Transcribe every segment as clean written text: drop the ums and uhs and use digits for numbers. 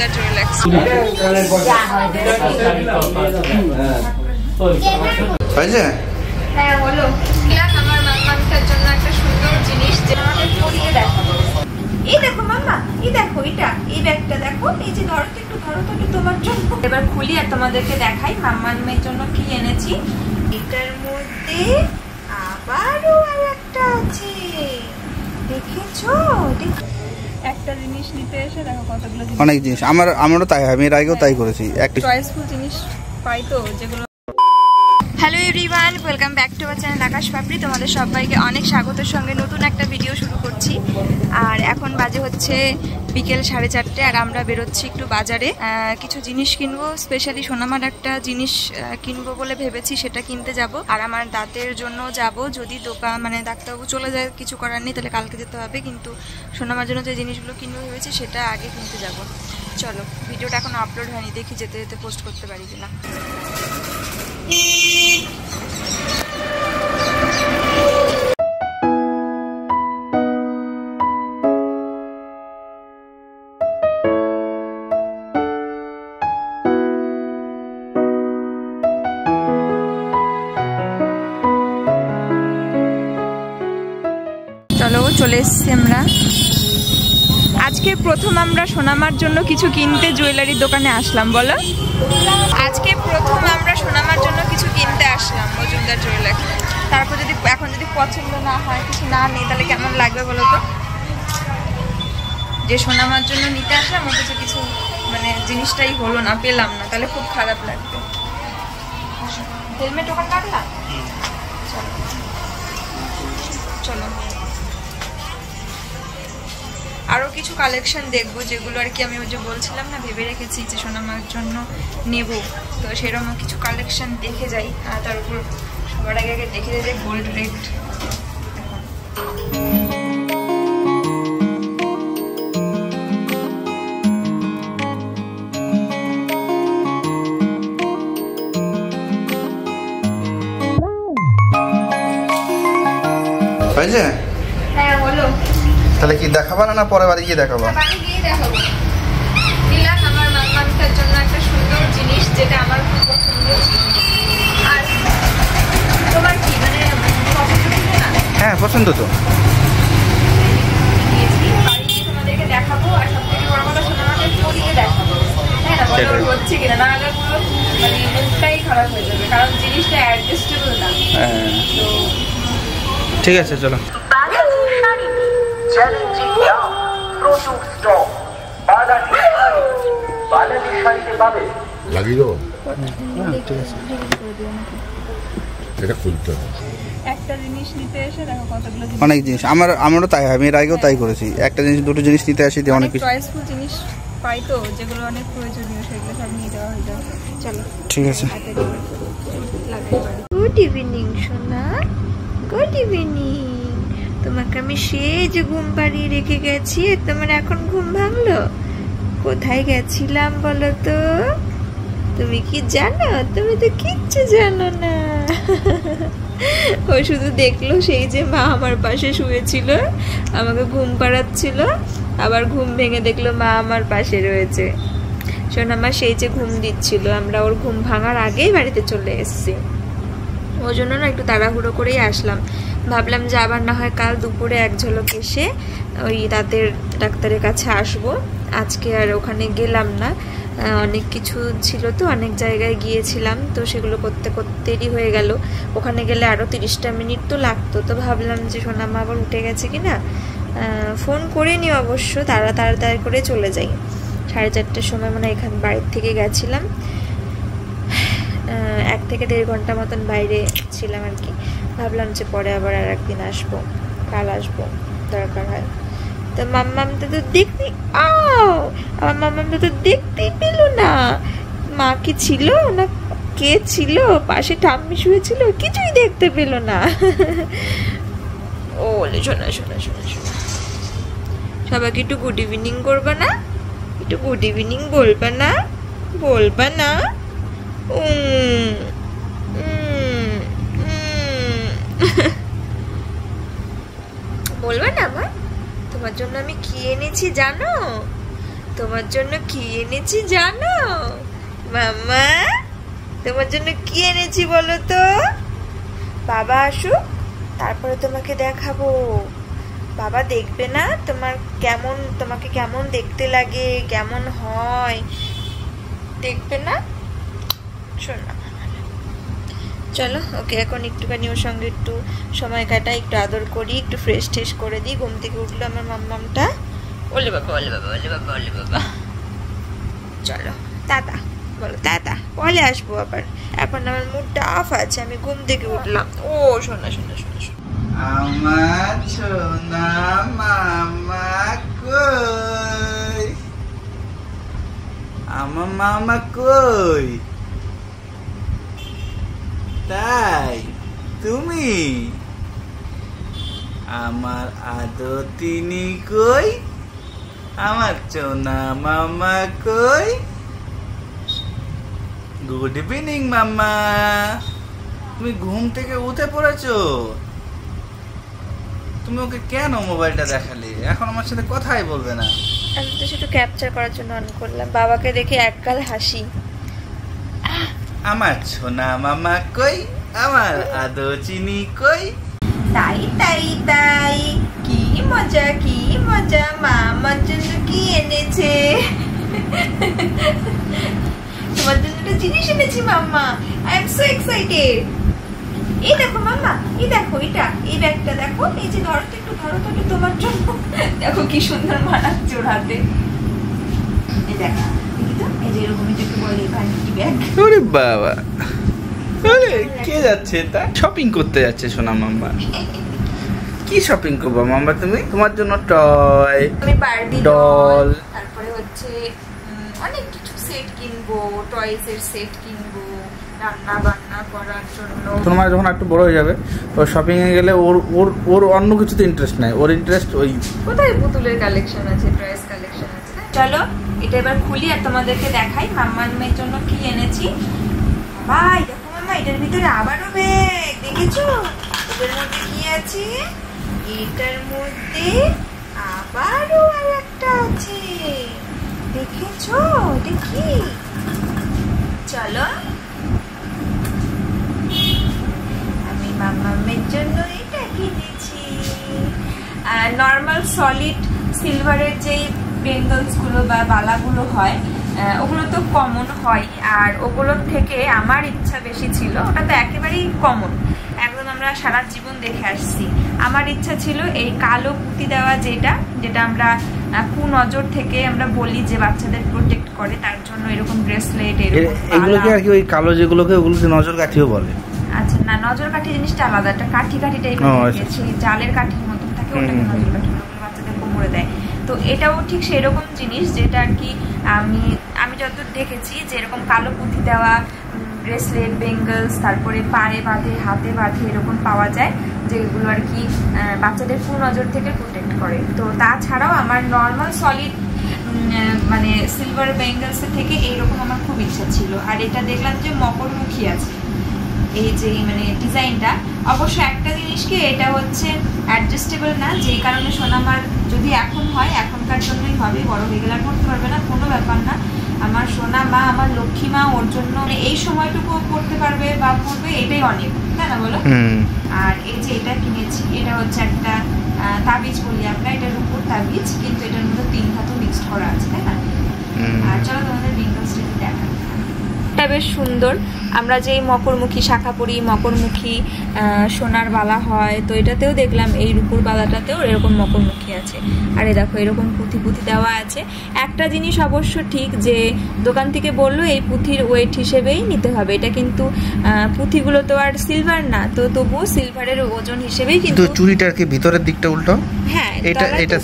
Majumdar jewellers. হ্যাঁ বলো। আমার মামার জন্য একটা সুন্দর জিনিস যেটা আমাদের পরিয়ে দেখাবো। এই দেখো মাম্মা, এই দেখো এটা, এই ব্যাগটা দেখো, এই যে ধরো তো একটু, ধরো তো একটু তোমার জন্য। এবার খুলি আর তোমাদেরকে দেখাই মাম্মার মেয়ের জন্য কি এনেছি। এটার মধ্যে আবারও আরেকটা আছে, দেখেছো? একটা জিনিস নিতে এসে দেখো কতগুলো জিনিস, অনেক জিনিস। আমারও তাই হয়, আমি এর আগেও তাই করেছি। একটা চয়েসফুল জিনিস পাই তো যেগুলো। Hello everyone, welcome back to our channel Akash Papri. তোমাদের সবাইকে অনেক স্বাগতের সঙ্গে নতুন একটা ভিডিও শুরু করছি। আর এখন বাজে হচ্ছে বিকেল 4:30 আর আমরা বেরোচ্ছি একটু বাজারে, কিছু জিনিস কিনবো। স্পেশালি সোনামার একটা জিনিস কিনবো বলে ভেবেছি, সেটা কিনতে যাব। আর আমার দাঁতের জন্য যাব, যদি দোকান মানে ডাক্তারবাবু চলে যায় কিছু করার নেই তাহলে কালকে যেতে হবে, কিন্তু সোনামার জন্য যে জিনিসগুলো কিনবো ভেবেছি সেটা আগে কিনতে যাব। চলো, ভিডিওটা এখন আপলোড হয়নি, দেখি যেতে যেতে পোস্ট করতে পারি কিনা। চলো, চলে এসছি আমরা। আজকে প্রথম আমরা সোনামার জন্য কিছু কিনতে জুয়েলারির দোকানে আসলাম। বলো, আজকে প্রথম আমরা সোনামার জন্য কিছু কিনতে আসলাম মজুমদার জুয়েলার্স। তারপর যদি এখন যদি পছন্দ না হয়, কিছু না নেই, তাহলে কেমন লাগবে বলো তো? যে সোনামার জন্য নিতে আসলাম অথচ কিছু মানে জিনিসটাই হলো না, পেলাম না, তাহলে খুব খারাপ লাগবে। হেলমেট ওখানে রাখলাম। চলো চলো, আরও কিছু কালেকশন দেখবো, যেগুলো আর কি আমি ওই যে বলছিলাম না, ভেবে রেখেছি যে সোনামার জন্য নেব। তো সেরকম কিছু কালেকশন দেখে যাই। আর তার উপর সবার আগে আগে দেখে যাই গোল্ড রেট। হ্যাঁ বলো। তাহলে কি দেখাবা না পরে বাড়ি গিয়ে দেখাবো? বাড়ি গিয়ে দেখাবো। নিলাম আমার মামার জন্য একটা সুন্দর জিনিস যেটা আমার খুব পছন্দ। আর তোমার কি মানে পছন্দ ছিল না? হ্যাঁ পছন্দ তো। বাড়ি গিয়ে তোমাদেরকে দেখাবো। আর সব থেকে বড় কথা সোনামাকে পরিয়ে দেখাবো। হ্যাঁ না, বলো হচ্ছে কিনা, না হলে পুরো মানে মুখটাই খারাপ হয়ে যাবে, কারণ জিনিসটা অ্যাডজাস্টেবল না। তো ঠিক আছে চলো। লাগিয়ে দেবো, এটা খুলতে হবে। একটা জিনিস নিতে এসে দেখো কতগুলো জিনিস, অনেক জিনিস। আমারও তাই হয়, আমি এর আগেও তাই করেছি। একটা জিনিস দুটো জিনিস নিতে আসি, অনেক কিছু চয়েসফুল জিনিস পাই তো যেগুলো অনেক প্রয়োজনীয়, সেগুলো সব নিয়ে দেওয়া হয়ে যাবে। চলো ঠিক আছে। গুড ইভিনিং সোনা, গুড ইভিনিং। তোমাকে আমি সেই যে ঘুম পাড়িয়ে রেখে গেছি, তোমার এখন ঘুম ভাঙলো? কোথায় গেছিলাম বলো তো? তুমি কি জানো? তুমি তো কিচ্ছু জানো না। ও শুধু দেখলো সেই যে মা আমার পাশে শুয়েছিল, আমাকে ঘুম পাড়াচ্ছিল, আবার ঘুম ভেঙে দেখলো মা আমার পাশে রয়েছে। সোনামা সেই যে ঘুম দিচ্ছিল, আমরা ওর ঘুম ভাঙার আগেই বাড়িতে চলে এসেছি। ওই জন্য না একটু তাড়াহুড়ো করেই আসলাম। ভাবলাম যে আবার না হয় কাল দুপুরে এক ঝলক এসে ওই দাঁতের ডাক্তারের কাছে আসবো। আজকে আর ওখানে গেলাম না, অনেক কিছু ছিল তো, অনেক জায়গায় গিয়েছিলাম, তো সেগুলো করতে করতে দেরি হয়ে গেল। ওখানে গেলে আরও 30টা মিনিট তো লাগতো। তো ভাবলাম যে সোনামা আবার উঠে গেছে কিনা, ফোন করে নি অবশ্য, তাড়াতাড়ি করে চলে যাই। 4:30টার সময় মানে এখান বাড়ির থেকে গেছিলাম। 1 থেকে 1.5 ঘন্টা মতন বাইরে ছিলাম আর কি। ভাবলাম যে পরে আবার আর একদিন আসবো, কাল আসবো দরকার হয়। তো মাম্মামটা তো দেখতে, আমার মাম্মামটা তো দেখতেই পেল না। মা কি ছিল না কে ছিল, পাশে ঠাম্মি শুয়েছিল, কিছুই দেখতে পেল না। ও বলে শোনা শোনা শোনা শোনা, সবাইকে একটু গুড ইভিনিং করবা না? একটু গুড ইভিনিং বলবা না? বলবা না? বলবা না মা? তোমার জন্য আমি কি এনেছি জানো? তোমার জন্য কি এনেছি জানো মাম্মা? তোমার জন্য কি এনেছি বলো তো? বাবা আসুক তারপরে তোমাকে দেখাবো। বাবা দেখবে না তোমাকে কেমন দেখতে লাগে, কেমন হয়, দেখবে না? শোনো, চলো ওকে এখন একটুখানি ওর সঙ্গে একটু সময় কাটাই, একটু আদর করি, একটু ফ্রেশ ট্রেশ করে দিই। ঘুম থেকে উঠলো আমার মাম্মামটা। ওলে বাবা ওলে বাবা ওলে বাবা ওলে বাবা। চলো টাটা বলো, টাটা, পরে আসবো আবার। এখন আমার মুডটা অফ আছে, আমি ঘুম থেকে উঠলাম। ও শোনা শোনা শোনা শোনা, আমার সোনা মামা কই? আমার মামা কই? তাই তুমি? আমার আদতিনি কই? আমার সোনা মামা কই? গুড ইভিনিং মাম্মা। তুমি ঘুম থেকে উঠে পড়েছো? তুমি ওকে কেন মোবাইলটা দেখালে? এখন আমার সাথে কথাই বলবে না। আমি তো শুধু ক্যাপচার করার জন্য অন করলাম। বাবাকে দেখে একগাল হাসি। আমার সোনা মামা কই? আমার আদো চিনি কই? তাই তাই তাই, কি মজা কি মজা, মা আমার জন্য কি এনেছে। তোমার জন্য একটা জিনিস এনেছি মাম্মা। I am so excited. এই দেখো মাম্মা, এই দেখো, এটা এই ব্যাগটা দেখো, এই যে ধরো তো, একটু ধরো তো তোমার জন্য। দেখো কি সুন্দর মানাচ্ছে ওর হাতে। এই দেখো, এই যে এরকম একটু বড় ভ্যানিটি ব্যাগ। ওরে বাবা, আরে কে যাচ্ছে? তা শপিং করতে যাচ্ছে সোনা মাম্মা। কি শপিং করবো মাম্মা তুমি? তোমার জন্য টয়, আমি বারবি ডল, তারপরে হচ্ছে অনেক কিছু সেট কিনবো, টয়স এর সেট কিনবো রান্না বান্না করার জন্য। তোমার যখন একটু বড় হয়ে যাবে, ওর শপিং এ গেলে ওর ওর ওর অন্য কিছুতে ইন্টারেস্ট নাই। ওর ইন্টারেস্ট ওই কোথায় পুতুলের কালেকশন আছে, টয়স কালেকশন আছে। চলো এটা এবার খুলি আর তোমাদেরকে দেখাই মাম্মার মেয়ের জন্য কি এনেছি। ভাই দেখো মাম্মা, এটার ভিতরে আবারও ব্যাগ, দেখেছো? এটার মধ্যে কি আছে? এটার মধ্যে আবারও আর একটা আছে, দেখেছো? এটা কি? চলো আমি মাম্মামের জন্য এটা কিনেছি। নর্মাল সলিড সিলভারের যেই বেঙ্গলস গুলো বা বালাগুলো হয়, ওগুলো তো কমন হয়, আর ওগুলোর থেকে আমার ইচ্ছা বেশি ছিল, ওটা তো একেবারেই কমন, একদম আমরা সারা জীবন দেখে আসছি। আমার ইচ্ছা ছিল এই কালো পুঁতি দেওয়া, যেটা আমরা কুনজর থেকে আমরা বলি যে বাচ্চাদের প্রোটেক্ট করে, তার জন্য এরকম ব্রেসলেট, এগুলোকে আর কি ওই কালো যেগুলোকে, ওগুলোকে নজর কাঠিও বলে। আচ্ছা না, নজর কাঠি জিনিসটা আলাদা, একটা কাঠি কাঠি টাইপের, সেই জালের কাঠির মতন থাকে, ওটাকে নজর কাঠি বাচ্চাদের কোমরে দেয়। তো এটাও ঠিক সেরকম জিনিস, যেটা আর কি আমি যতদূর দেখেছি যে এরকম কালো পুঁতি দেওয়া ব্রেসলেট, বেঙ্গলস, তারপরে পায়ে বাঁধে, হাতে বাঁধে, এরকম পাওয়া যায়, যেগুলো আর কি বাচ্চাদের কুনজর থেকে প্রোটেক্ট করে। তো তাছাড়াও আমার নর্মাল সলিড মানে সিলভার বেঙ্গলসের থেকে এইরকম আমার খুব ইচ্ছা ছিল। আর এটা দেখলাম যে মকরমুখী আছে, এই যে মানে ডিজাইনটা। অবশ্য একটা জিনিস কি, এটা হচ্ছে অ্যাডজাস্টেবল না, যেই কারণে সোনামার যদি এখন হয়, এখনকার জন্যই হবে, বড় হয়ে গেলে আর করতে পারবে না, কোনো ব্যাপার না। আমার সোনা মা, আমার লক্ষ্মী মা, ওর জন্য এই সময়টুকু করতে পারবে বা করবে, এটাই অনেক, তাই না বলো? আর এই যে এটা কিনেছি, এটা হচ্ছে একটা তাবিজ বলি আমরা, এটার উপর তাবিজ, কিন্তু এটার মধ্যে 3 ধাতু মিক্সড করা আছে, তাই না? আর চলো তোমাদের বেঙ্গলসটা দেখা। এটা বেশ সুন্দর। আমরা যে মকরমুখী শাখা পরি, মকরমুখী সোনার বালা হয়, তো এটাতেও দেখলাম এই রূপুর বালাটাতেও এরকম মকরমুখী আছে। আর এই দেখো এরকম পুঁথি পুঁথি দেওয়া আছে। একটা জিনিস অবশ্য ঠিক, যে দোকান থেকে বললো এই পুঁথির ওয়েট হিসেবেই নিতে হবে, এটা কিন্তু পুঁথিগুলো তো আর সিলভার না, তো তবুও সিলভারের ওজন হিসেবেই কিন্তু। চুড়িটার কি ভিতরের দিকটা উল্টো? হ্যাঁ, এটা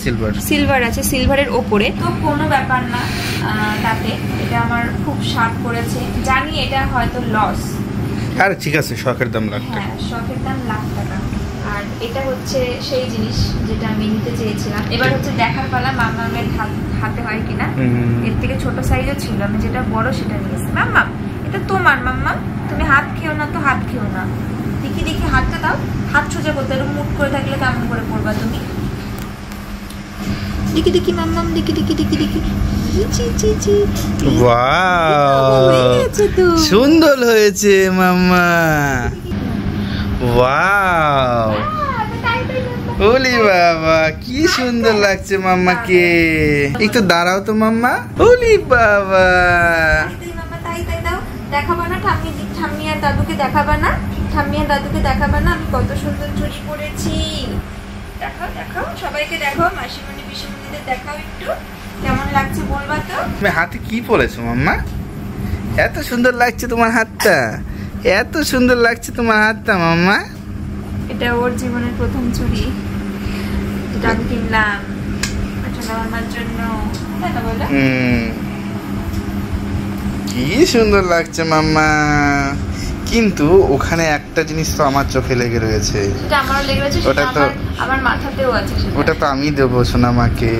সিলভার আছে, সিলভারের ওপরে, তো কোনো ব্যাপার না। তাতে এটা আমার খুব সাপ করেছে, জানি এটা হয়তো লস। আরে ঠিক আছে, শখের দাম লাখ টাকা। হ্যাঁ, শখের দাম লাখ টাকা। আর এটা হচ্ছে সেই জিনিস যেটা আমি নিতে চেয়েছিলাম। এবার হচ্ছে দেখার পালা মাম্মামের হাতে হয় কিনা। এর থেকে ছোট সাইজও ছিল, আমি যেটা বড় সেটা নিয়েছি। মাম্মাম এটা তোমার, মাম্মাম তুমি হাত খেও না, তো হাত খেও না, দেখি দেখি হাতটা দাও, হাত সোজা করতে, এরকম মুট করে থাকলে কেমন করে পড়বা তুমি? দেখি দেখি মাম্মাম, দেখি দেখি দেখি দেখি। ওয়াও, সুন্দর হয়েছে মাম্মা। ওয়াও, ওলি বাবা কি সুন্দর লাগছে মাম্মাকে। একটু দাঁড়াও তো মাম্মা। ওলি বাবা, দেখাবা না ঠাম্মি আর দাদুকে, দেখাবা না ঠাম্মি আর দাদুকে, দেখাবা না আমি কত সুন্দর চুড়ি পরেছি। দেখাও দেখাও, সবাইকে দেখাও, মাসিমণি পিসিমণিদের দেখাও, একটু কেমন লাগছে বলবা তো। তুমি হাতে কি পরেছো মাম্মা? এত সুন্দর লাগছে তোমার হাতটা, এত সুন্দর লাগছে তোমার হাতটা মাম্মা। এটা ওর জীবনের প্রথম চুড়ি, যেটা আমি কিনলাম আমার জন্য, তাই না বলো? কি সুন্দর লাগছে মাম্মা। কিন্তু ওখানে একটা জিনিস তো আমার চোখে লেগে রয়েছে। এটা আমারও লেগে রয়েছে, ওটা তো আমার মাথাতেও আছে। ওটা তো আমি দেবো সোনামাকে।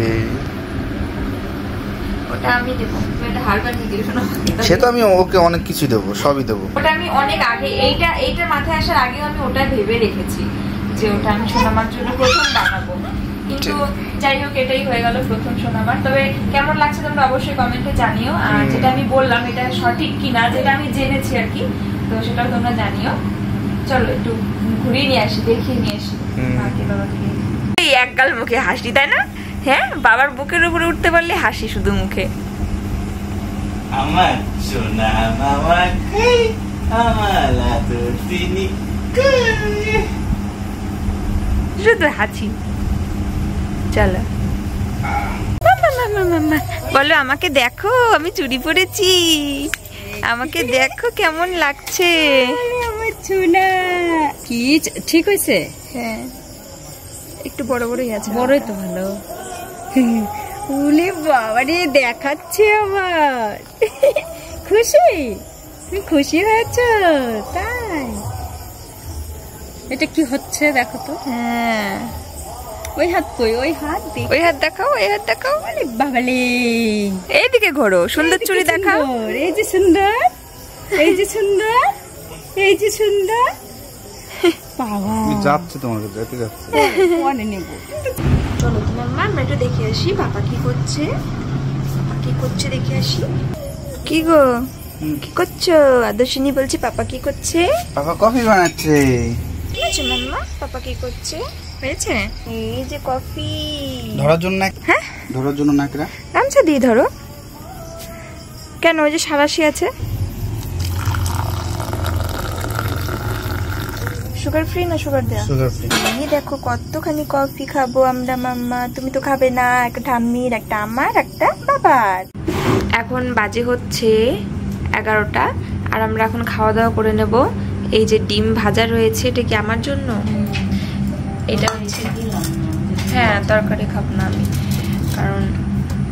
ওটা আমি দেবো, এটা হারবার নিয়ে দিও সোনামাকে। সে তো আমি ওকে অনেক কিছু দেবো, সবই দেবো। ওটা আমি অনেক আগে, এইটা মাথায় আসার আগে আমি ওটা ভেবে রেখেছি যে ওটা আমি সোনামার জন্য প্রথম বানাবো। কিন্তু যাই হোক, এটাই হয়ে গেল প্রথম সোনামার। তবে কেমন লাগছে তোমরা অবশ্যই কমেন্টে জানিও। আর যেটা আমি বললাম এটা সঠিক কিনা, যেটা আমি জেনেছি আর কি, তো সেটাও তোমরা জানিও। চলো একটু ঘুরিয়ে নিয়ে আসি, দেখিয়ে নিয়ে আসি মাকে বাবাকে। এই একগাল মুখে হাসি, তাই না? হ্যাঁ, বাবার বুকের উপরে উঠতে পারলে হাসি শুধু মুখে। আমার সোনা মামা আমার তিনি শুধু হাসি। চলো বলো, আমাকে দেখো আমি চুড়ি পরেছি, আমাকে দেখো কেমন লাগছে আমার সোনা। কি ঠিক হয়েছে? হ্যাঁ, একটু বড় বড়ই আছে। বড়ই তো ভালো। উলে বাবারে দেখাচ্ছে আমার। খুশি? তুমি খুশি হয়েছ? তাই এটা কি হচ্ছে দেখো তো। হ্যাঁ, ওই হাত কই? ওই হাত ওই হাত দেখাও, ওই হাত দেখাও। আরে বাবালে, এইদিকে ঘোরো, সুন্দর চুড়ি দেখাও। এই যে সুন্দর, এই যে সুন্দর, এই যে সুন্দর। বাবা যাচ্ছে, তোমাকে যেতে যাচ্ছে। মনে নেব। চলো তোমার মা, আমরা একটু দেখে আসি পাপা কি করছে। পাপা কি করছে দেখে আসি। কি গো, কি করছো? আদর্শিনী বলছি, পাপা কি করছে? পাপা কফি বানাচ্ছে। কি আছে মাম্মা? পাপা কি করছে? হয়েছে? এই যে কফি। ধরার জন্য না? হ্যাঁ, ধরার জন্য নাকরা গামছা দিয়ে ধরো। কেন, ওই যে সারাশি আছে। সুগার ফ্রি না সুগার দেয়া? Sugar free. এই দেখো কতখানি কফি খাবো আমরা মাম্মা। তুমি তো খাবে না, একটা ঠাম্মির, একটা আমার, একটা বাবার। এখন বাজে হচ্ছে 11টা, আর আমরা এখন খাওয়া দাওয়া করে নেব। এই যে ডিম ভাজা রয়েছে, এটা কি আমার জন্য? এটা হচ্ছে, হ্যাঁ তরকারি খাবো না আমি, কারণ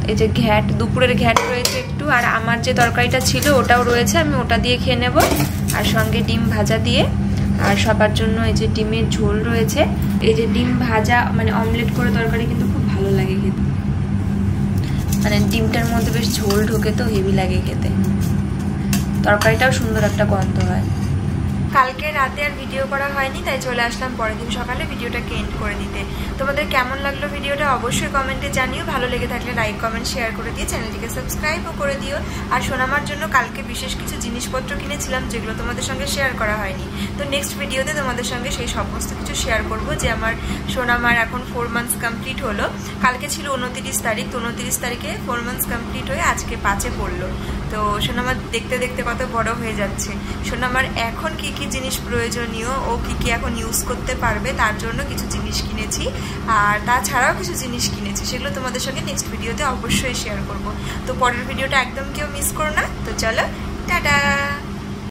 এই যে ঘ্যাট, দুপুরের ঘ্যাট রয়েছে একটু, আর আমার যে তরকারিটা ছিল ওটাও রয়েছে, আমি ওটা দিয়ে খেয়ে নেব। আর সঙ্গে ডিম ভাজা দিয়ে, আর সবার জন্য এই যে ডিমের ঝোল রয়েছে। এই যে ডিম ভাজা মানে অমলেট করে তরকারি কিন্তু খুব ভালো লাগে খেতে, মানে ডিমটার মধ্যে বেশ ঝোল ঢোকে তো হেভি লাগে খেতে। তরকারিটাও সুন্দর একটা গন্ধ হয়। কালকে রাতে আর ভিডিও করা হয়নি, তাই চলে আসলাম পরের দিন সকালে ভিডিওটাকে এন্ড করে দিতে। তোমাদের কেমন লাগলো ভিডিওটা অবশ্যই কমেন্টে জানিও। ভালো লেগে থাকলে লাইক কমেন্ট শেয়ার করে দিয়ে চ্যানেলটিকে সাবস্ক্রাইবও করে দিও। আর সোনামার জন্য কালকে বিশেষ কিছু জিনিসপত্র কিনেছিলাম, যেগুলো তোমাদের সঙ্গে শেয়ার করা হয়নি। তো নেক্সট ভিডিওতে তোমাদের সঙ্গে সেই সমস্ত কিছু শেয়ার করব। যে আমার সোনামার এখন 4 মান্থস কমপ্লিট হলো। কালকে ছিল 29 তারিখ, তো 29 তারিখে 4 মান্থস কমপ্লিট হয়ে আজকে 5-এ পড়লো। তো সোনামার দেখতে দেখতে কত বড় হয়ে যাচ্ছে। সোনামার এখন কি কি জিনিস প্রয়োজনীয়, ও কি কি এখন ইউজ করতে পারবে, তার জন্য কিছু জিনিস কিনেছি। আর তাছাড়াও কিছু জিনিস কিনেছি, সেগুলো তোমাদের সঙ্গে নেক্সট ভিডিওতে অবশ্যই শেয়ার করব। তো পরের ভিডিওটা একদম কেউ মিস করো না। তো চলো, টাটা।